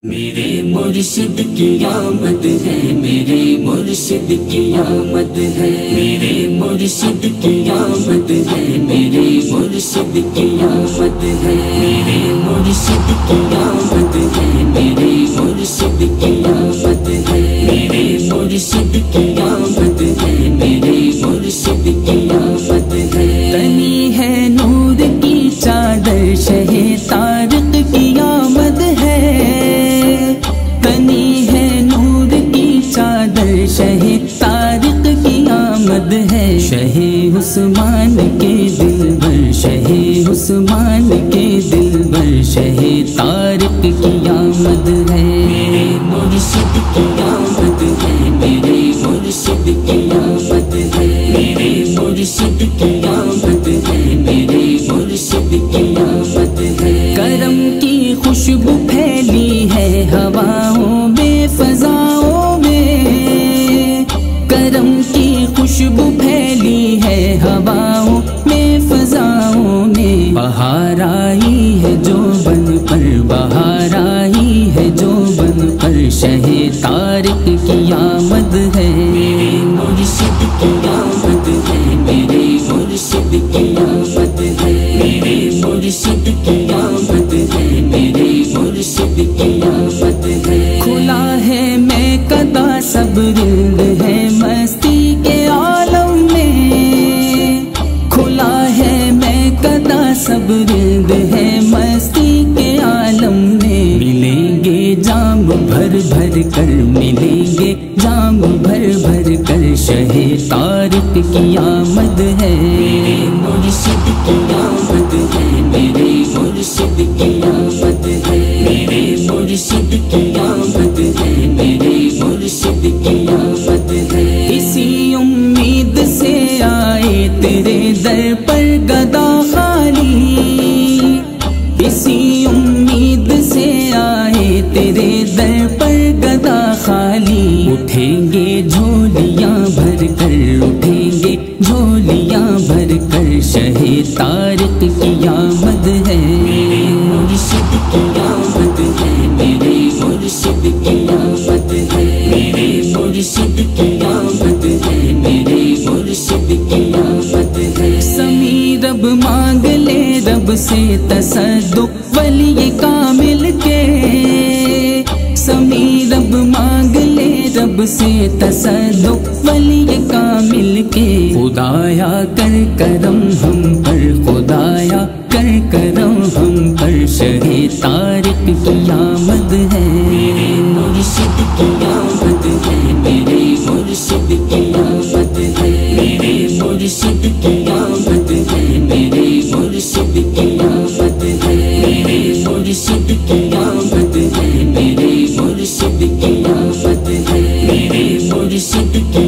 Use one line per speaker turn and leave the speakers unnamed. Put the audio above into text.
میرے مرشد کی آمد ہے، میرے مرشد کی آمد ہے، میرے مرشد کی آمد ہے، میرے مرشد کی آمد ہے، میرے مرشد کی آمد ہے، میرے مرشد کی آمد ہے، میرے مرشد کی آمد ہے، میرے مرشد کی آمد ہے۔
تنی ہے نور کی چادر، شہ طارق کی آمد ہے، تنی ہے نور کی چادر، شہ طارق کی آمد ہے، شہ عثمان کے دلبر، شہ عثمان کے دلبر، شہ طارق کی آمد ہے۔
میرے مرشد کی آمد ہے، میرے مرشد کی آمد ہے، میرے مرشد کی آمد ہے، میرے مرشد کی آمد ہے۔
کرم کی خوشبو پھیلی ہے ہواؤں میں، فضاؤں میں، کرم کی خوشبو پھیلی ہے ہواؤں میں، فضاؤں میں، بہار آئی ہے جو بن پر، بہار آئی ہے جو بن پر، شہ طارق کی آمد ہے۔
میرے مرشد کی آمد ہے، میرے مرشد کی آمد ہے، میرے مرشد کی آمد ہے، میرے مرشد کی آمد ہے۔
کھلا ہے میں کدا سب رند ہے مستی کے عالم میں، کھلا ہے میں کدا سب رند ہے مستی کے عالم میں، ملیں گے جام بھر بھر کر، ملیں گے جام بھر بھر کر، شہ طارق کی آمد ہے۔
میرے مرشد کی آمد ہے، میرے مرشد کی آمد ہے، میرے مرشد کی آمد ہے، میرے مرشد کی آمد ہے۔
اسی امید سے آئے تیرے در پر گدا خالی، اسی امید سے آئے تیرے در پر گدا خالی، اٹھیں گے جھولیاں بھر کر، اٹھیں گے جھولیاں بھر کر، شہ طارق کی آمد ہے۔
میرے مرشد کی آمد ہے، میرے مرشد کی آمد ہے، میرے مرشد کی آمد ہے، میرے مرشد کی آمد ہے۔
سمی رب مانگ لے رب سے تصدق ولی کامل کے، سمی رب مانگ لے رب سے تصدق ولی کامل کے، خدایا کر کرم ہم پر، خدایا کر کرم ہم پر، شہ طارق کی آمد ہے۔
میرے مرشد کی آمد ہے، میرے مرشد کی آمد ہے، میرے مرشد کی آمد ہے، میرے مرشد کی آمد ہے، میرے مرشد کی آمد ہے، میرے مرشد کی آمد ہے، میرے مرشد کی